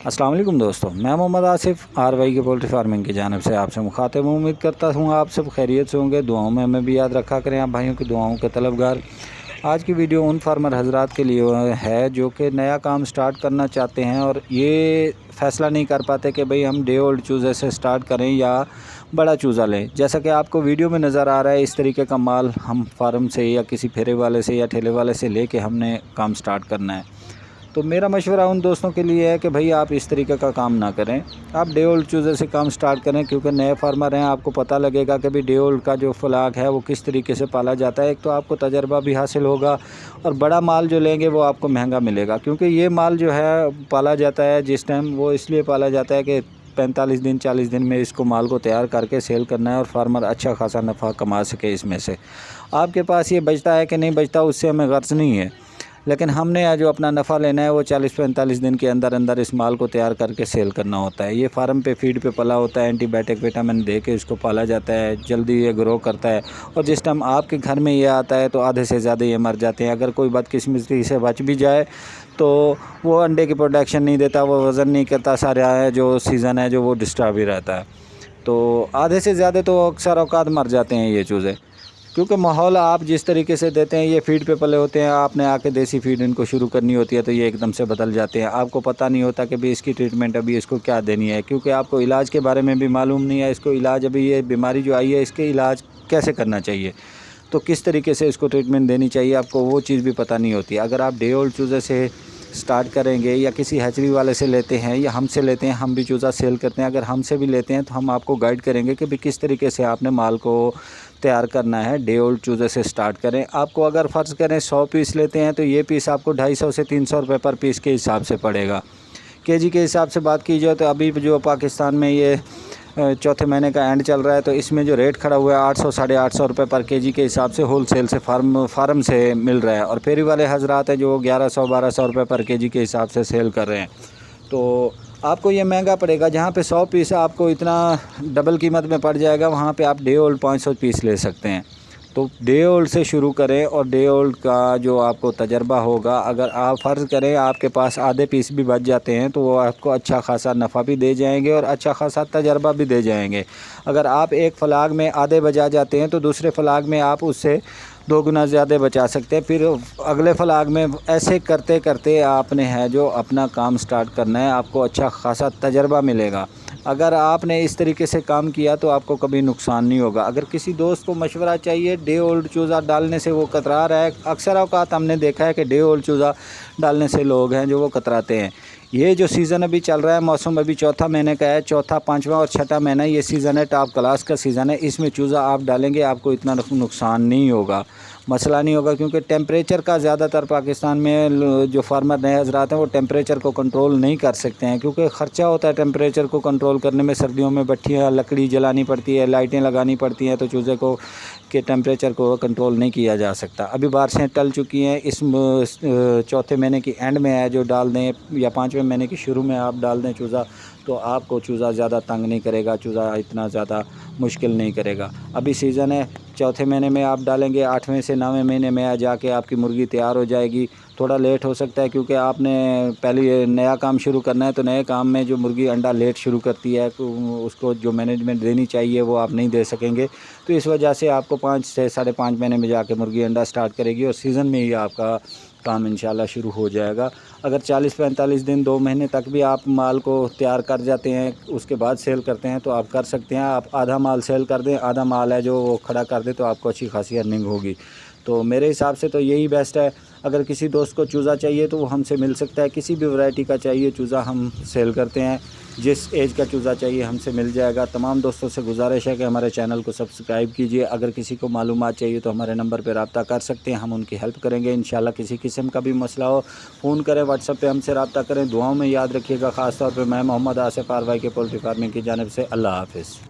अस्सलाम वालेकुम दोस्तों, मैं मोहम्मद आसिफ़ आरवाई के पोल्ट्री फार्मिंग की जानिब से आपसे मुखातिब हूँ। उम्मीद करता हूँ आप सब खैरियत से होंगे। दुआओं में हमें भी याद रखा करें, आप भाइयों की दुआओं के तलबगार। आज की वीडियो उन फार्मर हजरात के लिए है जो कि नया काम स्टार्ट करना चाहते हैं और ये फ़ैसला नहीं कर पाते कि भाई हम डे ओल्ड चूज़े से स्टार्ट करें या बड़ा चूज़ा लें। जैसा कि आपको वीडियो में नज़र आ रहा है, इस तरीके का माल हम फार्म से या किसी फेरे वाले से या ठेले वाले से ले कर हमने काम स्टार्ट करना है। तो मेरा मशवरा उन दोस्तों के लिए है कि भाई आप इस तरीके का काम ना करें, आप डे ओल्ड चूज़े से काम स्टार्ट करें, क्योंकि नए फार्मर हैं, आपको पता लगेगा कि भाई डे ओल्ड का जो फ्लाग है वो किस तरीके से पाला जाता है। एक तो आपको तजर्बा भी हासिल होगा और बड़ा माल जो लेंगे वो आपको महंगा मिलेगा, क्योंकि ये माल जो है पाला जाता है जिस टाइम, वो इसलिए पाला जाता है कि 45 दिन 40 दिन में इसको माल को तैयार करके सेल करना है और फार्मर अच्छा खासा नफ़ा कमा सके इसमें से। आपके पास ये बचता है कि नहीं बचता उससे हमें गर्ज नहीं है, लेकिन हमने जो अपना नफ़ा लेना है वो 40-45 दिन के अंदर अंदर इस माल को तैयार करके सेल करना होता है। ये फार्म पे फीड पे पला होता है, एंटीबायोटिक विटामिन दे के इसको पाला जाता है, जल्दी ये ग्रो करता है और जिस टाइम आपके घर में ये आता है तो आधे से ज़्यादा ये मर जाते हैं। अगर कोई बदकिस्मती से बच भी जाए तो वो अंडे की प्रोडक्शन नहीं देता, वो वज़न नहीं करता, सारा जो सीज़न है जो वो डिस्टर्ब ही रहता है। तो आधे से ज़्यादा तो अक्सर औकात मर जाते हैं ये चूज़े, क्योंकि माहौल आप जिस तरीके से देते हैं, ये फ़ीड पे पले होते हैं, आपने आके देसी फ़ीड इनको शुरू करनी होती है तो ये एकदम से बदल जाते हैं। आपको पता नहीं होता कि भाई इसकी ट्रीटमेंट अभी इसको क्या देनी है, क्योंकि आपको इलाज के बारे में भी मालूम नहीं है। इसको इलाज, अभी ये बीमारी जो आई है इसके इलाज कैसे करना चाहिए, तो किस तरीके से इसको ट्रीटमेंट देनी चाहिए, आपको वो चीज़ भी पता नहीं होती। अगर आप डे ओल्ड चूज़े से स्टार्ट करेंगे या किसी हैचरी वाले से लेते हैं या हमसे लेते हैं, हम भी चूज़ा सेल करते हैं, अगर हमसे भी लेते हैं तो हम आपको गाइड करेंगे कि भाई किस तरीके से आपने माल को तैयार करना है। डे ओल्ड चूज़े से स्टार्ट करें। आपको अगर फ़र्ज़ करें 100 पीस लेते हैं तो ये पीस आपको 250 से 300 रुपये पर पीस के हिसाब से पड़ेगा। केजी के हिसाब से बात की जाए तो अभी जो पाकिस्तान में ये चौथे महीने का एंड चल रहा है तो इसमें जो रेट खड़ा हुआ है 800 साढ़े 800 रुपये पर केजी के हिसाब से होलसेल से फार्म से मिल रहा है, और फेरी वाले हजरात हैं जो 1100 1200 रुपये पर केजी के हिसाब से सेल कर रहे हैं। तो आपको ये महंगा पड़ेगा। जहाँ पे 100 पीस आपको इतना डबल कीमत में पड़ जाएगा, वहाँ पे आप डे ओल्ड 500 पीस ले सकते हैं। तो डे ओल्ड से शुरू करें और डे ओल्ड का जो आपको तजर्बा होगा, अगर आप फ़र्ज़ करें आपके पास आधे पीस भी बच जाते हैं तो वो आपको अच्छा खासा नफ़ा भी दे जाएंगे और अच्छा खासा तजर्बा भी दे जाएंगे। अगर आप एक फ़लाग में आधे बचा जाते हैं तो दूसरे फ़लाग में आप उससे 2 गुना ज़्यादा बचा सकते हैं। फिर अगले फ़लाग में ऐसे करते करते आपने है जो अपना काम स्टार्ट करना है, आपको अच्छा खासा तजर्बा मिलेगा। अगर आपने इस तरीके से काम किया तो आपको कभी नुकसान नहीं होगा। अगर किसी दोस्त को मशवरा चाहिए, डे ओल्ड चूज़ा डालने से वो कतरा रहा है, अक्सर औकात हमने देखा है कि डे ओल्ड चूज़ा डालने से लोग हैं जो वो कतराते हैं। ये जो सीज़न अभी चल रहा है, मौसम अभी चौथा महीने का है, चौथा, पाँचवा और छठा महीना ये सीज़न है, टॉप क्लास का सीज़न है। इसमें चूज़ा आप डालेंगे आपको इतना नुकसान नहीं होगा, मसला नहीं होगा, क्योंकि टेम्परेचर का ज़्यादातर पाकिस्तान में जो फार्मर नए हजरात हैं वो टेम्परेचर को कंट्रोल नहीं कर सकते हैं, क्योंकि ख़र्चा होता है टेम्परेचर को कंट्रोल करने में। सर्दियों में भट्ठियाँ लकड़ी जलानी पड़ती है, लाइटें लगानी पड़ती हैं, तो चूज़े को के टेम्परेचर को कंट्रोल नहीं किया जा सकता। अभी बारिशें टल चुकी हैं, इस चौथे महीने की एंड में है जो डाल दें या 5वें महीने की शुरू में आप डाल दें चूज़ा, तो आपको चूज़ा ज़्यादा तंग नहीं करेगा, चूज़ा इतना ज़्यादा मुश्किल नहीं करेगा। अभी सीज़न है, चौथे महीने में आप डालेंगे, 8वें से 9वें महीने में जाके आपकी मुर्गी तैयार हो जाएगी। थोड़ा लेट हो सकता है क्योंकि आपने पहले ये नया काम शुरू करना है, तो नए काम में जो मुर्गी अंडा लेट शुरू करती है तो उसको जो मैनेजमेंट देनी चाहिए वो आप नहीं दे सकेंगे। तो इस वजह से आपको 5 से साढ़े 5 महीने में जाके मुर्गी अंडा स्टार्ट करेगी और सीज़न में ही आपका काम इंशाल्लाह शुरू हो जाएगा। अगर 40-45 दिन 2 महीने तक भी आप माल को तैयार कर जाते हैं, उसके बाद सेल करते हैं तो आप कर सकते हैं। आप आधा माल सेल कर दें, आधा माल है जो वो खड़ा कर दें, तो आपको अच्छी खासी अर्निंग होगी। तो मेरे हिसाब से तो यही बेस्ट है। अगर किसी दोस्त को चूज़ा चाहिए तो वो हमसे मिल सकता है, किसी भी वैरायटी का चाहिए चूज़ा हम सेल करते हैं, जिस एज का चूज़ा चाहिए हमसे मिल जाएगा। तमाम दोस्तों से गुजारिश है कि हमारे चैनल को सब्सक्राइब कीजिए। अगर किसी को मालूमात चाहिए तो हमारे नंबर पर रब्ता कर सकते हैं, हम उनकी हेल्प करेंगे इंशाल्लाह। किसी किस्म का भी मसला हो फ़ोन करें, व्हाट्सएप पे हमसे रब्ता करें। दुआओं में याद रखिएगा। ख़ास तौर पर मैं मोहम्मद आसिफ़ आरवाई के पोल्ट्री फार्मिंग की जानिब से। अल्लाह हाफ़िज़।